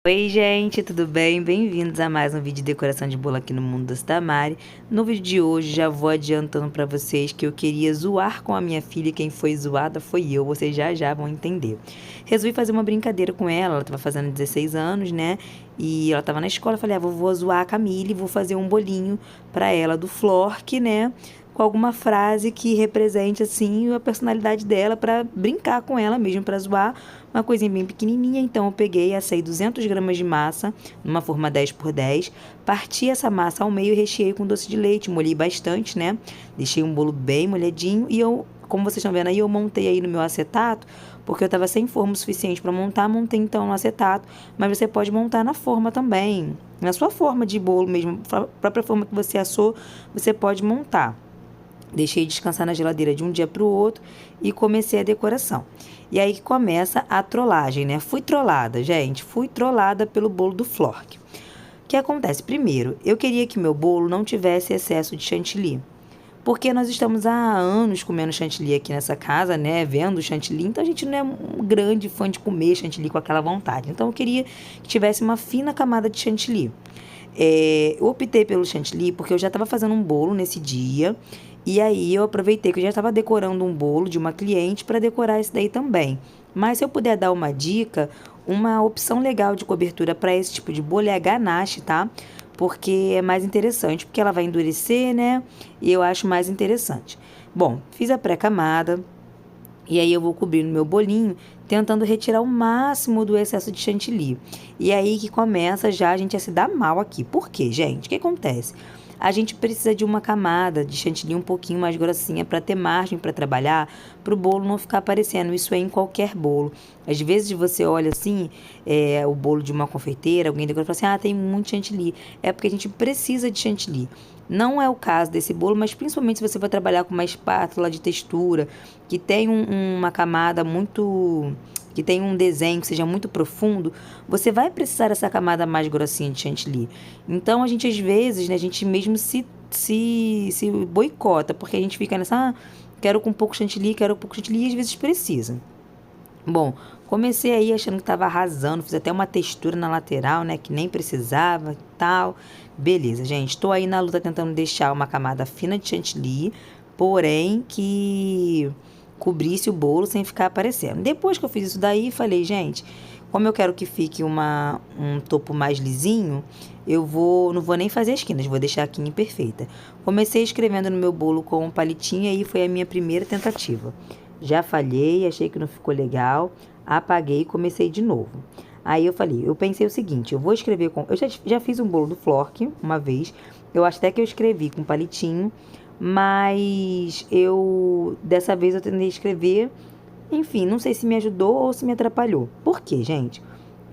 Oi gente, tudo bem? Bem-vindos a mais um vídeo de decoração de bolo aqui no Mundo Doce da Mari. No vídeo de hoje já vou adiantando para vocês que eu queria zoar com a minha filha e quem foi zoada foi eu, vocês já vão entender. Resolvi fazer uma brincadeira com ela tava fazendo 16 anos, né? E ela tava na escola, falei, vou zoar a Camille e vou fazer um bolinho para ela do Flork, né? Com alguma frase que represente assim a personalidade dela para brincar com ela mesmo, para zoar, uma coisinha bem pequenininha. Então eu peguei, assei 200 gramas de massa numa forma 10 por 10, parti essa massa ao meio e recheei com doce de leite, molhei bastante, né? Deixei um bolo bem molhadinho e eu, como vocês estão vendo aí, eu montei aí no meu acetato, porque eu estava sem forma o suficiente para montar, montei então no acetato, mas você pode montar na forma também, na sua forma de bolo mesmo, a própria forma que você assou, você pode montar. Deixei descansar na geladeira de um dia para o outro e comecei a decoração. E aí que começa a trollagem, né? Fui trollada, gente. Fui trollada pelo bolo do Flork. O que acontece? Primeiro, eu queria que meu bolo não tivesse excesso de chantilly. Porque nós estamos há anos comendo chantilly aqui nessa casa, né? Vendo chantilly. Então a gente não é um grande fã de comer chantilly com aquela vontade. Então eu queria que tivesse uma fina camada de chantilly. Eu optei pelo chantilly porque eu já estava fazendo um bolo nesse dia. E aí eu aproveitei que eu já estava decorando um bolo de uma cliente para decorar esse daí também. Mas se eu puder dar uma dica, uma opção legal de cobertura para esse tipo de bolo é a ganache, tá? Porque é mais interessante, porque ela vai endurecer, né? E eu acho mais interessante. Bom, fiz a pré-camada. E aí eu vou cobrir no meu bolinho, tentando retirar o máximo do excesso de chantilly. E aí que começa já a gente a se dar mal aqui. Por quê, gente? O que acontece? A gente precisa de uma camada de chantilly um pouquinho mais grossinha para ter margem para trabalhar, para o bolo não ficar aparecendo. Isso é em qualquer bolo. Às vezes você olha assim, o bolo de uma confeiteira, alguém decora e fala assim, tem muito chantilly. É porque a gente precisa de chantilly. Não é o caso desse bolo, mas principalmente se você for trabalhar com uma espátula de textura, que tem uma camada muito... que tem um desenho que seja muito profundo, você vai precisar dessa camada mais grossinha de chantilly. Então, a gente às vezes, né, a gente mesmo se boicota, porque a gente fica nessa, quero com pouco chantilly, e às vezes precisa. Bom, comecei aí achando que estava arrasando, fiz até uma textura na lateral, né, que nem precisava e tal. Beleza, gente, estou aí na luta tentando deixar uma camada fina de chantilly, porém que cobrisse o bolo sem ficar aparecendo. Depois que eu fiz isso daí, falei, gente, como eu quero que fique um topo mais lisinho, não vou nem fazer as esquinas, vou deixar aqui imperfeita. Comecei escrevendo no meu bolo com um palitinho e aí foi a minha primeira tentativa. Já falhei, achei que não ficou legal, apaguei e comecei de novo. Aí eu pensei o seguinte, eu vou escrever com... Eu já fiz um bolo do Flork uma vez, eu acho até que eu escrevi com palitinho, mas dessa vez eu tentei escrever, enfim, não sei se me ajudou ou se me atrapalhou. Por quê, gente?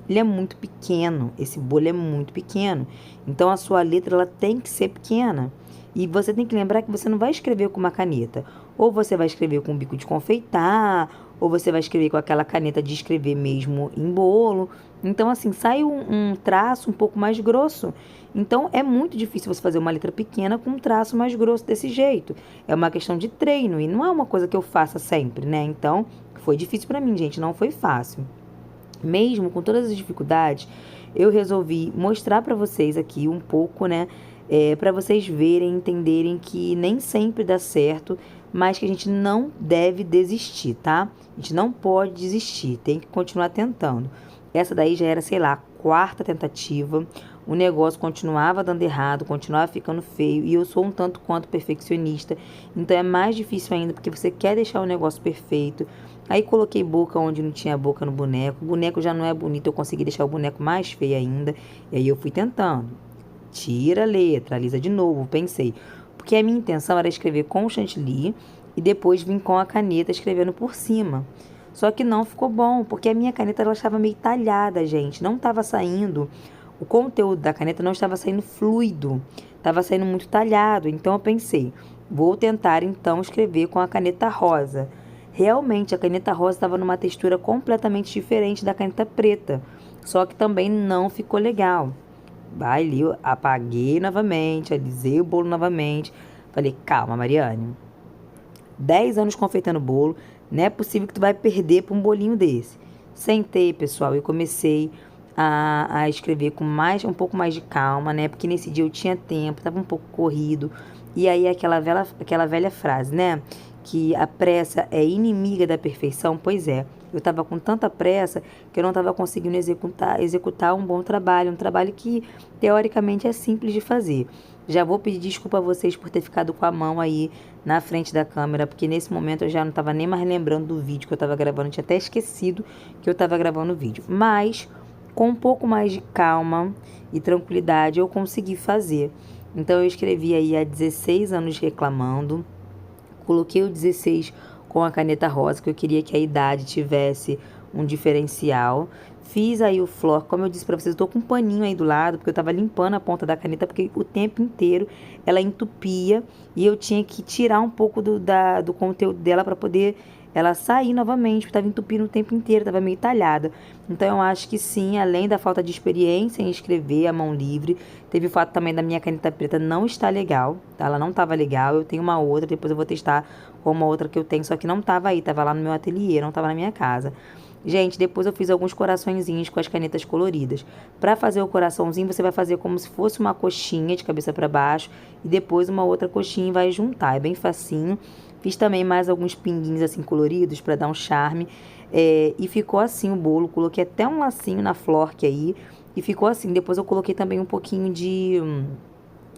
Ele é muito pequeno, esse bolo é muito pequeno, então a sua letra ela tem que ser pequena. E você tem que lembrar que você não vai escrever com uma caneta. Ou você vai escrever com um bico de confeitar, ou você vai escrever com aquela caneta de escrever mesmo em bolo. Então, assim, sai um traço um pouco mais grosso. Então, é muito difícil você fazer uma letra pequena com um traço mais grosso desse jeito. É uma questão de treino e não é uma coisa que eu faça sempre, né? Então, foi difícil para mim, gente, não foi fácil. Mesmo com todas as dificuldades, eu resolvi mostrar para vocês aqui um pouco, né? Para vocês verem, entenderem que nem sempre dá certo, mas que a gente não deve desistir, tá? A gente não pode desistir, tem que continuar tentando. Essa daí já era, sei lá, a quarta tentativa. O negócio continuava dando errado, continuava ficando feio. E eu sou um tanto quanto perfeccionista. Então é mais difícil ainda, porque você quer deixar o negócio perfeito. Aí coloquei boca onde não tinha boca no boneco. O boneco já não é bonito, eu consegui deixar o boneco mais feio ainda. E aí eu fui tentando. Tira a letra, alisa de novo, pensei. Porque a minha intenção era escrever com o chantilly e depois vim com a caneta escrevendo por cima. Só que não ficou bom, porque a minha caneta ela estava meio talhada, gente. Não estava saindo, o conteúdo da caneta não estava saindo fluido. Estava saindo muito talhado. Então eu pensei, vou tentar então escrever com a caneta rosa. Realmente a caneta rosa estava numa textura completamente diferente da caneta preta. Só que também não ficou legal. Ali eu apaguei novamente, alisei o bolo novamente. Falei, calma, Mariane. 10 anos confeitando bolo, não é possível que tu vai perder para um bolinho desse. Sentei, pessoal, e comecei a escrever com um pouco mais de calma, né? Porque nesse dia eu tinha tempo, estava um pouco corrido. E aí aquela velha frase, né? Que a pressa é inimiga da perfeição. Pois é, eu estava com tanta pressa que eu não estava conseguindo executar um bom trabalho, um trabalho que teoricamente é simples de fazer. Já vou pedir desculpa a vocês por ter ficado com a mão aí na frente da câmera, porque nesse momento eu já não estava nem mais lembrando do vídeo que eu estava gravando, eu tinha até esquecido que eu estava gravando o vídeo. Mas com um pouco mais de calma e tranquilidade eu consegui fazer. Então eu escrevi aí há 16 anos reclamando, coloquei o 16 com a caneta rosa, que eu queria que a idade tivesse um diferencial. Fiz aí o flor, como eu disse pra vocês, eu tô com um paninho aí do lado, porque eu tava limpando a ponta da caneta, porque o tempo inteiro ela entupia e eu tinha que tirar um pouco do conteúdo dela para poder ela sair novamente, porque tava entupindo o tempo inteiro, tava meio talhada. Então eu acho que sim, além da falta de experiência em escrever a mão livre, teve o fato também da minha caneta preta não estar legal, tá? Ela não tava legal, eu tenho uma outra, depois eu vou testar com uma outra que eu tenho, só que não tava aí, tava lá no meu ateliê, não tava na minha casa. Gente, depois eu fiz alguns coraçõezinhos com as canetas coloridas. Para fazer o coraçãozinho, você vai fazer como se fosse uma coxinha de cabeça para baixo e depois uma outra coxinha e vai juntar. É bem facinho. Fiz também mais alguns pinguinhos assim coloridos para dar um charme. E ficou assim o bolo. Coloquei até um lacinho na florque aí e ficou assim. Depois eu coloquei também um pouquinho de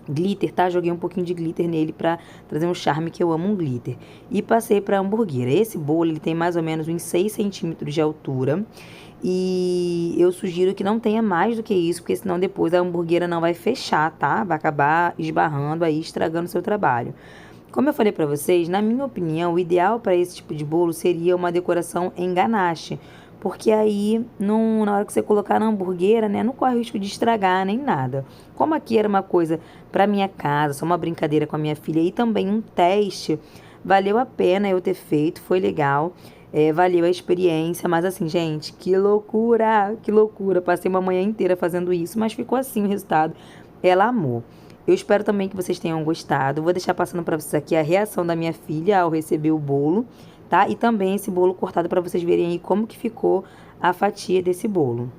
glitter, tá? Joguei um pouquinho de glitter nele pra trazer um charme, que eu amo um glitter. E passei pra hamburguera. Esse bolo, ele tem mais ou menos uns 6 centímetros de altura. E eu sugiro que não tenha mais do que isso, porque senão depois a hamburguera não vai fechar, tá? Vai acabar esbarrando aí, estragando o seu trabalho. Como eu falei pra vocês, na minha opinião, o ideal para esse tipo de bolo seria uma decoração em ganache. Porque aí, na hora que você colocar na hamburguera, né, não corre o risco de estragar nem nada. Como aqui era uma coisa para minha casa, só uma brincadeira com a minha filha e também um teste, valeu a pena eu ter feito, foi legal, valeu a experiência. Mas assim, gente, que loucura, que loucura. Passei uma manhã inteira fazendo isso, mas ficou assim o resultado. Ela amou. Eu espero também que vocês tenham gostado. Vou deixar passando para vocês aqui a reação da minha filha ao receber o bolo, tá? E também esse bolo cortado para vocês verem aí como que ficou a fatia desse bolo.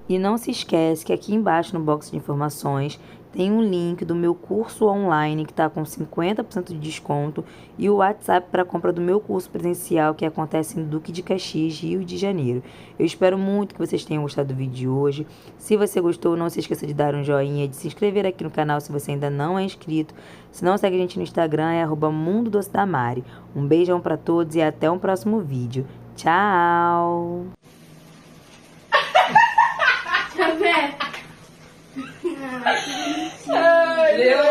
E não se esquece que aqui embaixo no box de informações tem um link do meu curso online que está com 50% de desconto e o WhatsApp para compra do meu curso presencial que acontece em Duque de Caxias, Rio de Janeiro. Eu espero muito que vocês tenham gostado do vídeo de hoje. Se você gostou, não se esqueça de dar um joinha, de se inscrever aqui no canal se você ainda não é inscrito. Se não, segue a gente no Instagram, é @Mundo Doce da Mari. Um beijão para todos e até um próximo vídeo. Tchau! Valeu!